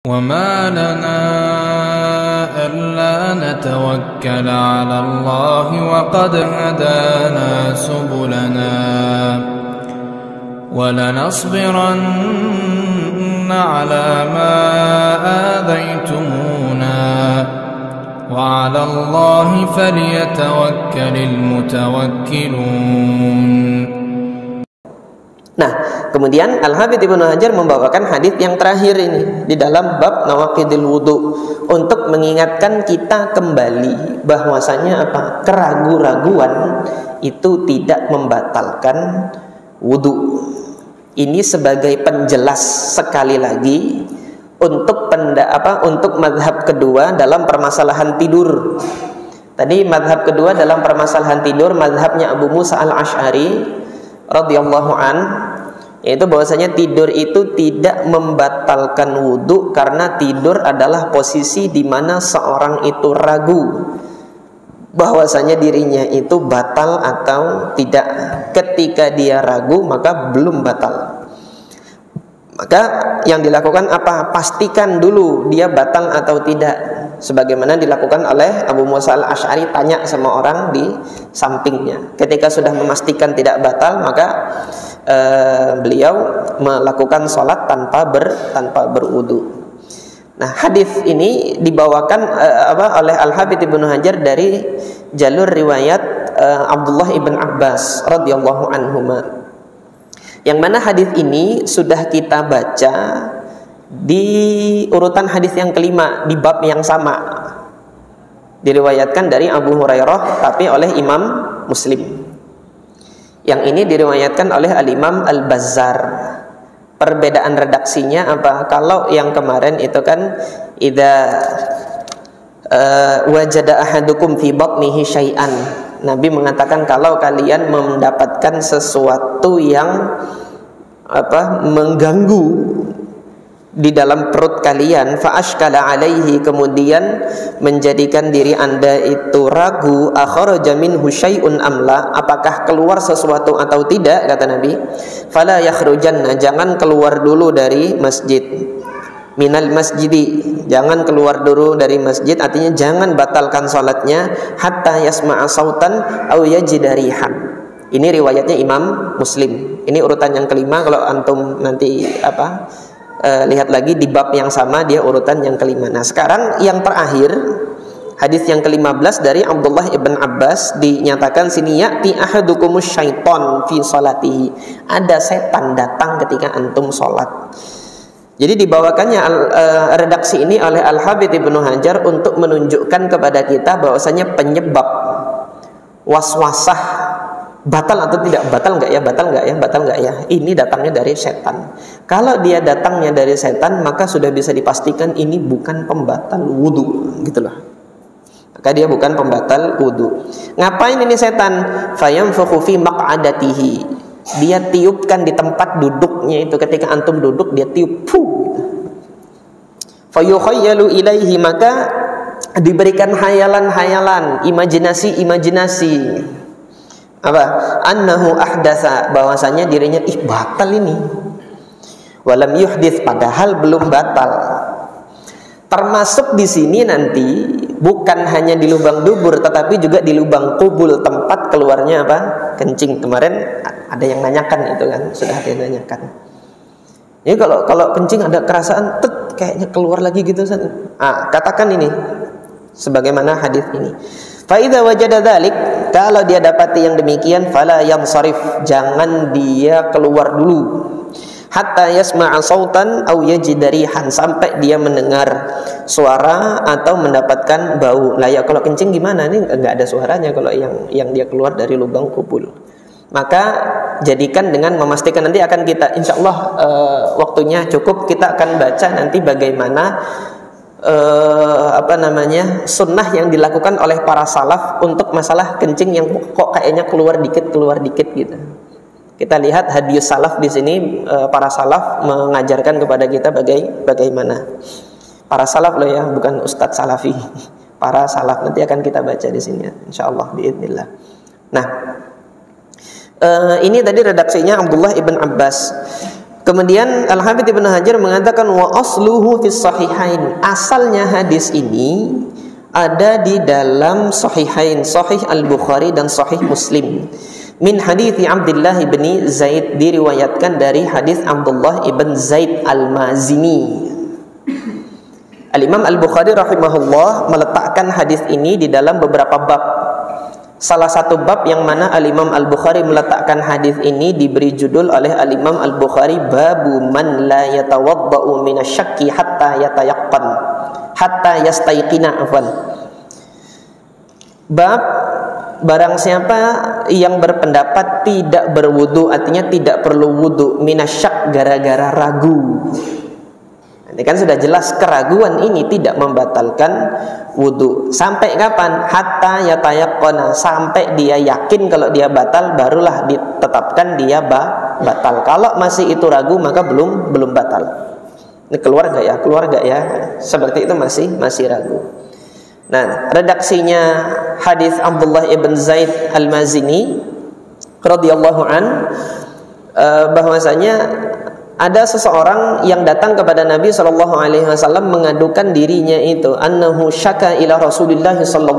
وما لنا ألا نتوكل على الله وقد هدانا سبلنا ولنصبرن على ما آذيتمونا وعلى الله فليتوكل المتوكلون. Nah, kemudian Al-Hafidz Ibnu Hajar membawakan hadis yang terakhir ini di dalam bab nawaqidil wudu untuk mengingatkan kita kembali bahwasanya apa? Keraguan-raguan itu tidak membatalkan wudu. Ini sebagai penjelas sekali lagi untuk untuk mazhab kedua dalam permasalahan tidur. Tadi mazhab kedua dalam permasalahan tidur, mazhabnya Abu Musa Al-Asy'ari radhiyallahu an, yaitu bahwasanya tidur itu tidak membatalkan wudu karena tidur adalah posisi di mana seorang itu ragu bahwasanya dirinya itu batal atau tidak. Ketika dia ragu maka belum batal. Maka yang dilakukan apa? Pastikan dulu dia batal atau tidak. Sebagaimana dilakukan oleh Abu Musa Al-Asy'ari, tanya sama orang di sampingnya. Ketika sudah memastikan tidak batal, maka beliau melakukan sholat tanpa berwudu. Nah, hadis ini dibawakan oleh Al-Hafidz Ibnu Hajar dari jalur riwayat Abdullah ibn Abbas radhiyallahu anhuma. Yang mana hadis ini sudah kita baca di urutan hadis yang kelima di bab yang sama, diriwayatkan dari Abu Hurairah tapi oleh Imam Muslim. Yang ini diriwayatkan oleh Al-Imam Al-Bazzar. Perbedaan redaksinya apa? Kalau yang kemarin itu kan idza wajada ahadukum fi batnihi syai'an, Nabi mengatakan kalau kalian mendapatkan sesuatu yang mengganggu di dalam perut kalian, fa ashkala alaihi, kemudian menjadikan diri Anda itu ragu, akhraja minhu syai'un amla, apakah keluar sesuatu atau tidak, kata Nabi, fala yakhrujanna, jangan keluar dulu dari masjid, minal masjidi, jangan keluar dulu dari masjid, artinya jangan batalkan salatnya hatta yasma'a sautan aw yajida rihan. Ini riwayatnya Imam Muslim. Ini urutan yang kelima. Kalau antum nanti lihat lagi di bab yang sama, dia urutan yang kelima. Nah, sekarang yang terakhir, hadis yang ke-15 dari Abdullah ibn Abbas, dinyatakan sini, ya'ti ahadukumus syaiton fi salatihi, ada setan datang ketika antum sholat. Jadi dibawakannya redaksi ini oleh Al-Hafidz Ibnu Hajar untuk menunjukkan kepada kita bahwasanya penyebab waswasah batal atau tidak, batal nggak ya, ini datangnya dari setan. Kalau dia datangnya dari setan, maka sudah bisa dipastikan ini bukan pembatal wudu, gitulah. Maka dia bukan pembatal wudu. Ngapain ini setan? Fayanfukhu fi maq'adatihi, dia tiupkan di tempat duduknya itu. Ketika antum duduk, dia tiup, fayukhayyalu ilaihi, maka diberikan hayalan-hayalan, imajinasi annahu ahdatsa, bahwasanya dirinya batal ini, walam yuhdits, padahal belum batal. Termasuk di sini nanti bukan hanya di lubang dubur, tetapi juga di lubang kubul, tempat keluarnya kencing. Kemarin ada yang nanyakan itu kan, sudah ada yang nanyakan. Jadi kalau kencing ada kerasaan kayaknya keluar lagi gitu. Katakan ini sebagaimana hadis ini. Fa idza wajada dzalik, kalau dia dapati yang demikian, fala yansarif, jangan dia keluar dulu, hatta yasma'a sautan aw yajida rihan, sampai dia mendengar suara atau mendapatkan bau. Lah ya, kalau kencing gimana? Ini enggak ada suaranya kalau yang dia keluar dari lubang kubul. Maka jadikan dengan memastikan, nanti akan kita insyaallah waktunya cukup, kita akan baca nanti bagaimana sunnah yang dilakukan oleh para salaf untuk masalah kencing yang kok kayaknya keluar dikit gitu. Kita lihat hadis salaf di sini, para salaf mengajarkan kepada kita bagaimana. Para salaf loh ya, bukan ustadz salafi. Para salaf, nanti akan kita baca di sini insyaallah biidznillah. Nah, ini tadi redaksinya Abdullah ibn Abbas. Kemudian Al-Hafidz Ibnu Hajar mengatakan wa asluhu fis sahihain. Asalnya hadis ini ada di dalam sahihain, Sahih Al-Bukhari dan Sahih Muslim. Min hadits Abdullah bin Zaid, diriwayatkan dari hadis Abdullah ibn Zaid Al-Mazini. Al-Imam Al-Bukhari rahimahullah meletakkan hadis ini di dalam beberapa bab. Salah satu bab yang mana Al-Imam Al-Bukhari meletakkan hadis ini diberi judul oleh Al-Imam Al-Bukhari babu man la yatawaddau minasyakki hatta yatayaqqan hatta yastaiqina afwan. Bab barang siapa yang berpendapat tidak berwudu, artinya tidak perlu wudu, minasyak gara-gara ragu. Ini kan sudah jelas keraguan ini tidak membatalkan wudu. Sampai kapan? Hatta yatayaqqana, sampai dia yakin kalau dia batal, barulah ditetapkan dia batal. Kalau masih itu ragu maka belum batal. Ini keluar gak ya? Keluar gak ya? Seperti itu masih ragu. Nah, redaksinya hadis Abdullah ibn Zaid Al-Mazini radhiyallahu an, bahwasanya ada seseorang yang datang kepada Nabi SAW mengadukan dirinya itu annahu syaka ila Rasulillah SAW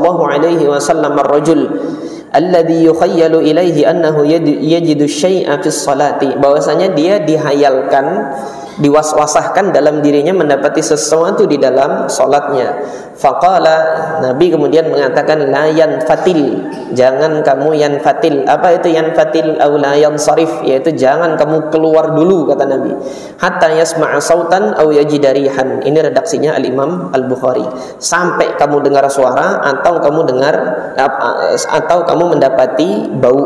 ar-rajul alladhi yukhayyalu ilaihi annahu yajidu syai'a fis salati, bahwasanya dia dihayalkan, diwaswasahkan dalam dirinya mendapati sesuatu di dalam salatnya. Faqala, Nabi kemudian mengatakan la yanfatil, jangan kamu yanfatil. Apa itu yanfatil? Au la yansarif, yaitu jangan kamu keluar dulu, kata Nabi, hatta yasma'a sautan au yajidarihan. Ini redaksinya Al-Imam Al-Bukhari. Sampai kamu dengar suara atau kamu mendapati bau.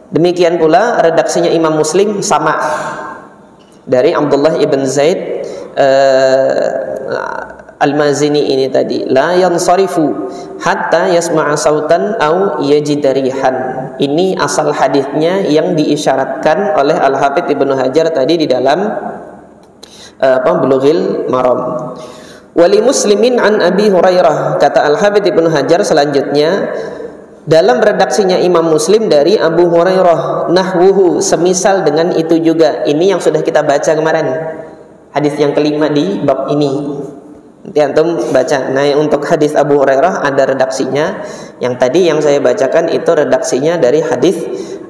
Demikian pula redaksinya Imam Muslim sama, dari Abdullah ibn Zaid Al-Mazini ini tadi, la yansarifu hatta yasma'a sautan au yajidarihan. Ini asal hadisnya yang diisyaratkan oleh Al-Hafidz Ibnu Hajar tadi di dalam Bulughil Maram. Wali Muslimin an Abi Hurairah, kata Al-Hafidz Ibnu Hajar selanjutnya dalam redaksinya Imam Muslim dari Abu Hurairah, nahwuhu, semisal dengan itu juga. Ini yang sudah kita baca kemarin, hadis yang kelima di bab ini. Nanti antum baca. Nah, untuk hadis Abu Hurairah ada redaksinya. Yang tadi yang saya bacakan itu redaksinya dari hadis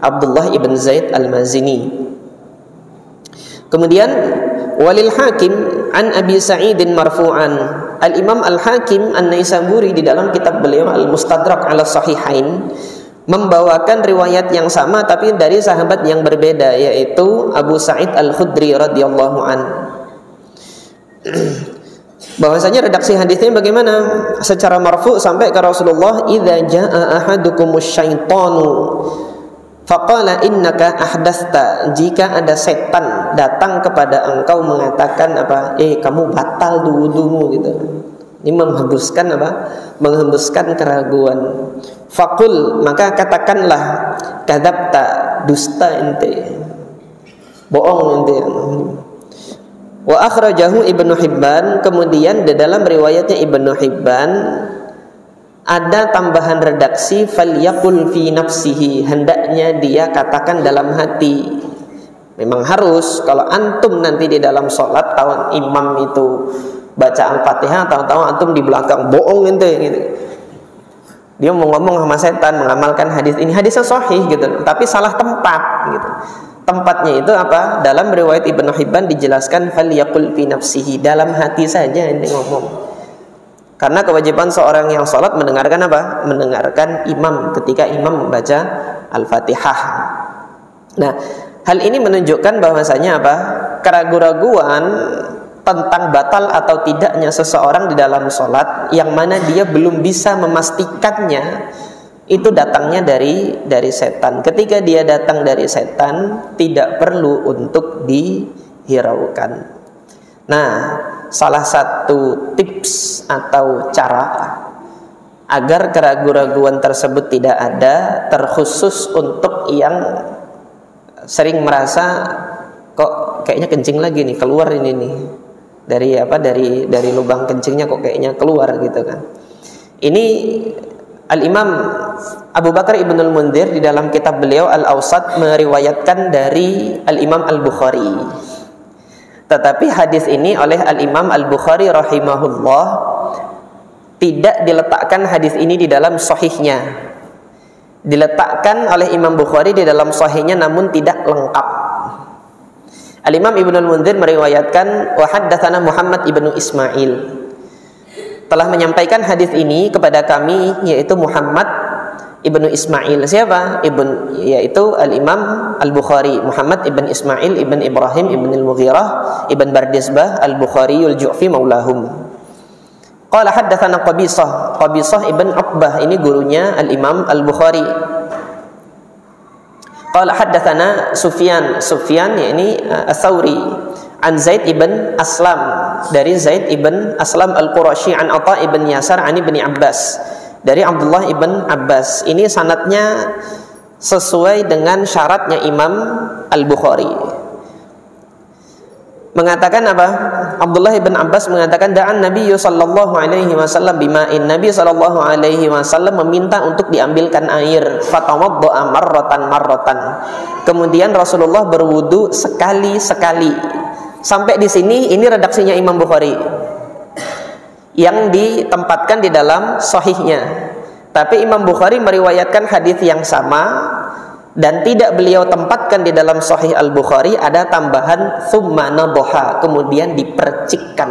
Abdullah ibn Zaid Al-Mazini. Kemudian walil Hakim an Abi Sa'idin marfu'an. Al-Imam Al-Hakim An-Naisaburi di dalam kitab beliau Al-Mustadrak ala Sahihain membawakan riwayat yang sama tapi dari sahabat yang berbeda, yaitu Abu Sa'id Al-Khudri radhiyallahu an. Bahwasanya redaksi hadisnya bagaimana? Secara marfu sampai ke Rasulullah, idza jaa ahadukumus syaitanu faqala innaka ahdasta, jika ada setan datang kepada engkau mengatakan apa? Kamu batal wudumu, gitu. Ini menghembuskan apa? Menghembuskan keraguan. Faqul, maka katakanlah, kadzabta, dusta ente, bohong ente. Wa akhrajahu Ibnu Hibban. Kemudian di dalam riwayatnya Ibnu Hibban ada tambahan redaksi falyaqul fi nafsihi, hendaknya dia katakan dalam hati. Memang harus, kalau antum nanti di dalam sholat tahu imam itu baca Al-Fatihah, tahu-tahu antum di belakang bohong ente gitu. Dia mau ngomong sama setan, mengamalkan hadis ini, hadisnya sahih gitu, tapi salah tempat gitu. Tempatnya itu apa? Dalam riwayat Ibnu Hibban dijelaskan falyaqul fi nafsihi, dalam hati saja ente ngomong. Karena kewajiban seorang yang sholat mendengarkan apa? Mendengarkan imam ketika imam membaca Al-Fatihah. Nah, hal ini menunjukkan bahwasanya apa? Keraguan-raguan tentang batal atau tidaknya seseorang di dalam sholat yang mana dia belum bisa memastikannya, itu datangnya dari setan. Ketika dia datang dari setan, tidak perlu untuk dihiraukan. Nah, salah satu tips atau cara agar keraguan-raguan tersebut tidak ada, terkhusus untuk yang sering merasa kok kayaknya kencing lagi nih, keluar ini nih dari lubang kencingnya kok kayaknya keluar gitu kan. Ini Al-Imam Abu Bakar Ibnul Mundhir di dalam kitab beliau Al-Awsat meriwayatkan dari Al-Imam Al-Bukhari. Tetapi hadis ini oleh Al-Imam Al-Bukhari rahimahullah tidak diletakkan hadis ini di dalam sahihnya. Diletakkan oleh Imam Bukhari di dalam sahihnya namun tidak lengkap. Al-Imam Ibnul Mundhir meriwayatkan wa haddatsana Muhammad ibnu Ismail, telah menyampaikan hadis ini kepada kami, yaitu Muhammad ibnu Ismail. Siapa? Yaitu Al-Imam Al-Bukhari, Muhammad ibn Ismail ibn Ibrahim ibn Al-Mughirah ibn Bardizbah Al-Bukhari Al-Ju'fi maulahum. Qala haddatsana Qabisah ibn Uqbah, ini gurunya Al-Imam Al-Bukhari. Qala haddatsana Sufyan yakni Ats-Tsauri an Zaid ibn Aslam, dari Zaid ibn Aslam Al-Qurashi, an Atha ibn Yasar an Ibni Abbas, dari Abdullah ibn Abbas. Ini sanadnya sesuai dengan syaratnya Imam Al-Bukhari. Mengatakan apa? Abdullah ibn Abbas mengatakan da'an Nabi sallallahu alaihi wasallam bima'in. Nabi sallallahu alaihi wasallam meminta untuk diambilkan air. Fatawadda'a marratan. Kemudian Rasulullah berwudu sekali-sekali. Sampai di sini ini redaksinya Imam Bukhari yang ditempatkan di dalam sahihnya. Tapi Imam Bukhari meriwayatkan hadis yang sama dan tidak beliau tempatkan di dalam Sahih Al-Bukhari, ada tambahan tsumma nadhaha, kemudian dipercikkan.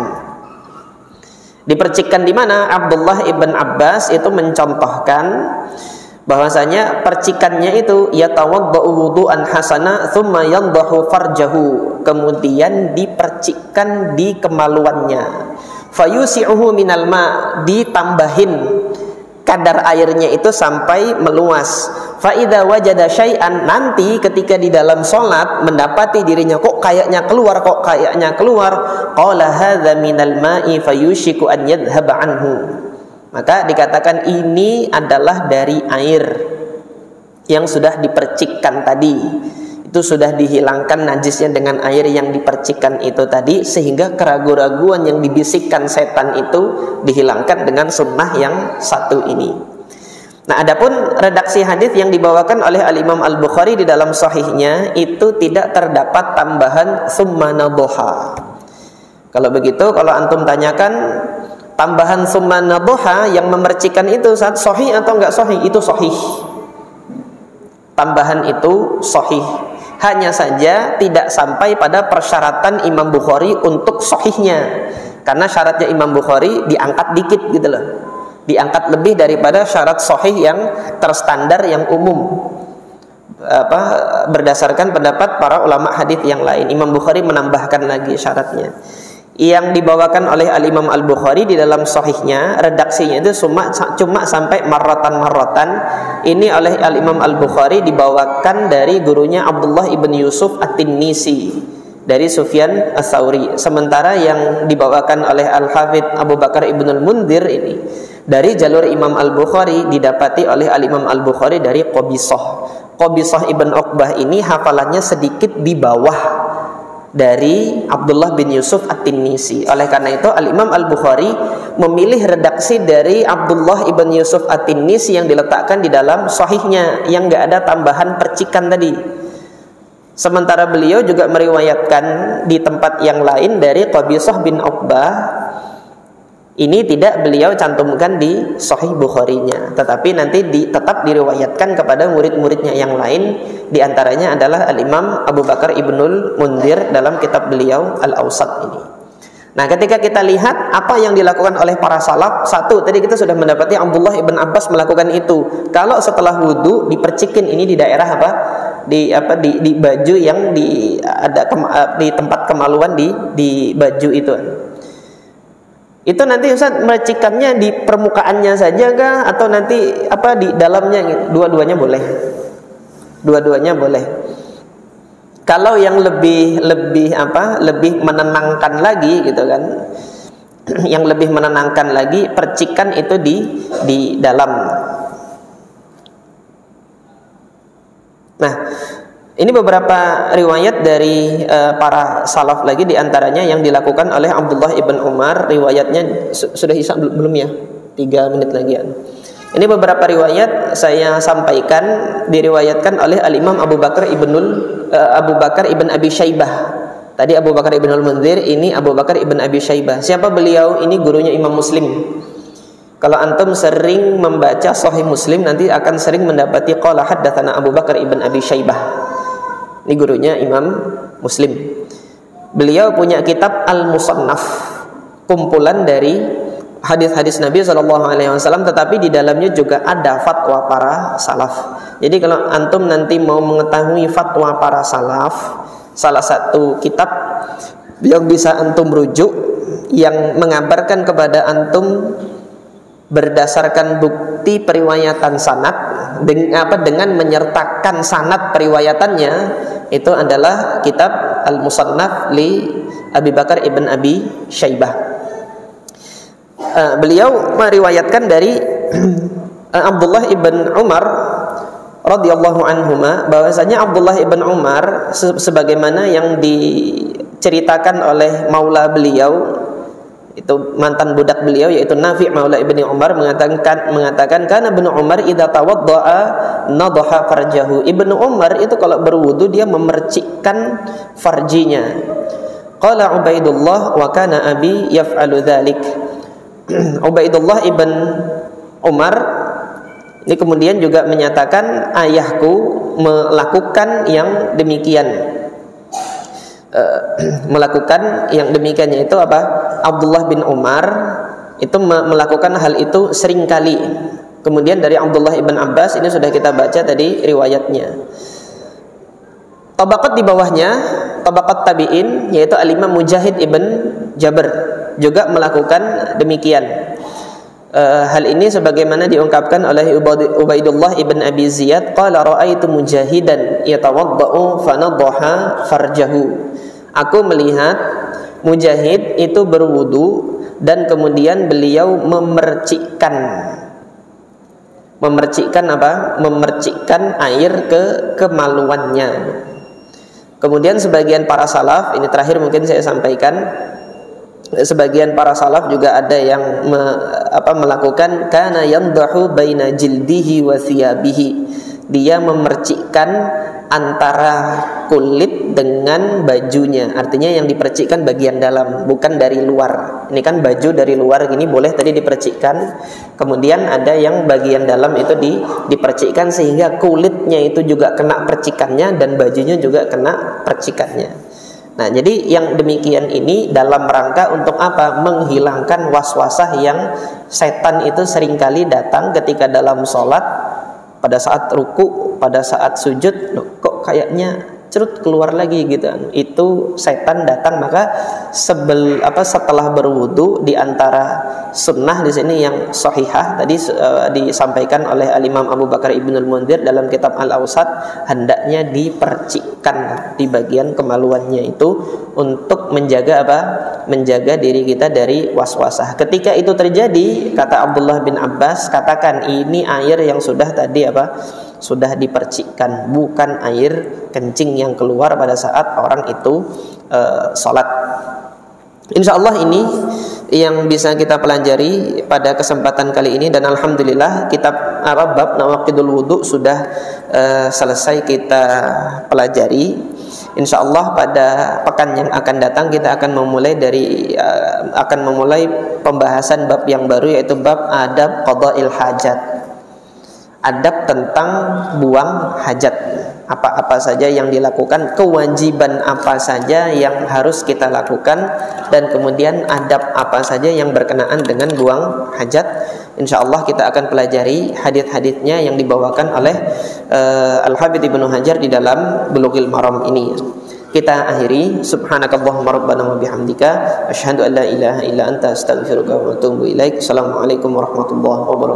Dipercikkan di mana? Abdullah ibn Abbas itu mencontohkan bahwasanya percikannya itu yatawaddau wudu'an hasana tsumma yandahu farjahu, kemudian dipercikkan di kemaluannya. Fayusi'uhu minal ma, ditambahin kadar airnya itu sampai meluas. Fa idza wajada syai'an, nanti ketika di dalam salat mendapati dirinya kok kayaknya keluar, qala hadza minal ma'i fayushiku an yadhhaba anhu, maka dikatakan ini adalah dari air yang sudah dipercikkan tadi. Itu sudah dihilangkan najisnya dengan air yang dipercikkan itu tadi, sehingga keraguan-raguan yang dibisikkan setan itu dihilangkan dengan sunnah yang satu ini. Nah, adapun redaksi hadis yang dibawakan oleh Al-Imam Al-Bukhari di dalam sahihnya itu tidak terdapat tambahan tsumma nadhaha. Kalau begitu, kalau antum tanyakan tambahan tsumma nadhaha yang memercikan itu sahih atau enggak sahih, itu sahih. Tambahan itu sahih. Hanya saja tidak sampai pada persyaratan Imam Bukhari untuk sahihnya, karena syaratnya Imam Bukhari diangkat dikit gitu loh, diangkat lebih daripada syarat sahih yang terstandar yang umum, berdasarkan pendapat para ulama hadis yang lain. Imam Bukhari menambahkan lagi syaratnya. Yang dibawakan oleh Al-Imam Al-Bukhari di dalam sahihnya, redaksinya itu cuma sampai marratan. Ini oleh Al-Imam Al-Bukhari dibawakan dari gurunya Abdullah ibn Yusuf At-Tinnisi, dari Sufyan Ats-Tsauri. Sementara yang dibawakan oleh Al-Hafidz Abu Bakar Ibnul Mundhir ini dari jalur Imam Al-Bukhari didapati oleh Al-Imam Al-Bukhari dari Qabisah ibn Uqbah ini hafalannya sedikit di bawah dari Abdullah bin Yusuf At-Tinnisi. Oleh karena itu Al-Imam Al-Bukhari memilih redaksi dari Abdullah ibn Yusuf At-Tinnisi yang diletakkan di dalam sahihnya, yang enggak ada tambahan percikan tadi. Sementara beliau juga meriwayatkan di tempat yang lain dari Qabisah bin Uqbah. Ini tidak beliau cantumkan di Sahih Bukharinya, tetapi nanti tetap diriwayatkan kepada murid-muridnya yang lain. Di antaranya adalah Al-Imam Abu Bakar Ibnul Mundhir dalam kitab beliau Al-Awsat ini. Nah, ketika kita lihat apa yang dilakukan oleh para salaf, satu, tadi kita sudah mendapati Abdullah ibn Abbas melakukan itu. Kalau setelah wudu dipercikin, ini di daerah apa? Di baju yang di tempat kemaluan di baju itu. Itu nanti Ustaz mercikannya di permukaannya saja kah, atau nanti di dalamnya? Dua-duanya boleh. Dua-duanya boleh. Kalau yang lebih menenangkan lagi gitu kan. Yang lebih menenangkan lagi, percikan itu di dalam. Nah, ini beberapa riwayat dari para salaf lagi, diantaranya yang dilakukan oleh Abdullah ibn Umar. Riwayatnya sudah isya belum ya? 3 menit lagi ya. Ini beberapa riwayat saya sampaikan, diriwayatkan oleh Al-Imam Abu Bakar ibn Abi Syaibah. Tadi Abu Bakar ibn al-Munzir, ini Abu Bakar ibn Abi Syaibah. Siapa beliau? Ini gurunya Imam Muslim. Kalau antum sering membaca Sahih Muslim, nanti akan sering mendapati qala haddatsana Abu Bakar ibn Abi Syaibah. Ini gurunya Imam Muslim. Beliau punya kitab Al-Musannaf, kumpulan dari hadis-hadis Nabi SAW, tetapi di dalamnya juga ada fatwa para salaf. Jadi kalau antum nanti mau mengetahui fatwa para salaf, salah satu kitab yang bisa antum rujuk, yang mengabarkan kepada antum berdasarkan bukti periwayatan sanad dengan menyertakan sanad periwayatannya, itu adalah kitab Al-Musannaf li Abi Bakar ibn Abi Syaibah. Beliau meriwayatkan dari Abdullah ibn Umar radhiyallahu anhuma, bahwasanya Abdullah ibn Umar sebagaimana yang diceritakan oleh maula beliau, itu mantan budak beliau yaitu Nafi' maula ibni Umar, mengatakan kana Ibnu Umar idza tawaddaa nadha farjahu. Ibnu Umar itu kalau berwudu dia memercikkan farjinya. Qala Ubaidullah wa kana abi yaf'alu dzalik. Ubaidullah ibn Umar ini kemudian juga menyatakan ayahku melakukan yang demikian. Melakukan yang demikian, yaitu apa? Abdullah bin Umar itu melakukan hal itu sering kali. Kemudian dari Abdullah ibn Abbas, ini sudah kita baca tadi riwayatnya. Tabaqat di bawahnya, tabaqat tabi'in, yaitu Al-Imam Mujahid ibn Jabr juga melakukan demikian. Hal ini sebagaimana diungkapkan oleh Ubaidullah ibn Abi Ziyad, qala ra'aitu Mujahidan yatawaddau fanadhaha farjahu. Aku melihat Mujahid itu berwudu dan kemudian beliau memercikkan apa? Memercikkan air ke kemaluannya. Kemudian sebagian para salaf, ini terakhir mungkin saya sampaikan, sebagian para salaf juga ada yang melakukan kana yandahu baina jildihi wa thiyabihi. Dia memercikkan antara kulit dengan bajunya. Artinya yang dipercikkan bagian dalam, bukan dari luar. Ini kan baju dari luar gini boleh tadi dipercikkan. Kemudian ada yang bagian dalam itu dipercikkan sehingga kulitnya itu juga kena percikannya dan bajunya juga kena percikannya. Nah, jadi yang demikian ini dalam rangka untuk apa? Menghilangkan waswasah yang setan itu seringkali datang ketika dalam sholat, pada saat ruku, pada saat sujud, loh, kok kayaknya cerut keluar lagi gitu. Itu setan datang. Maka setelah berwudu, di antara sunnah di sini yang sahihah tadi disampaikan oleh Al-Imam Abu Bakar ibn al-Munzir dalam kitab Al-Awsat, hendaknya dipercikkan di bagian kemaluannya itu untuk menjaga apa? Menjaga diri kita dari waswasah. Ketika itu terjadi, kata Abdullah bin Abbas, katakan ini air yang sudah tadi apa? Sudah dipercikkan, bukan air kencing yang keluar pada saat orang itu sholat. Insya Allah ini yang bisa kita pelajari pada kesempatan kali ini, dan alhamdulillah kitab bab Nawaqidul Wudu sudah selesai kita pelajari. Insya Allah pada pekan yang akan datang kita akan memulai pembahasan bab yang baru, yaitu bab adab qada'il hajat. Adab tentang buang hajat. Apa-apa saja yang dilakukan, kewajiban apa saja yang harus kita lakukan, dan kemudian adab apa saja yang berkenaan dengan buang hajat. Insya Allah kita akan pelajari hadits-haditsnya yang dibawakan oleh Al-Hafidz Ibnu Hajar di dalam Bulughul Maram ini. Kita akhiri, subhanakallahumma rabbana wa bihamdika asyhadu an la ilaha illa anta astaghfiruka wa atubu ilaik. Assalamualaikum warahmatullahi wabarakatuh.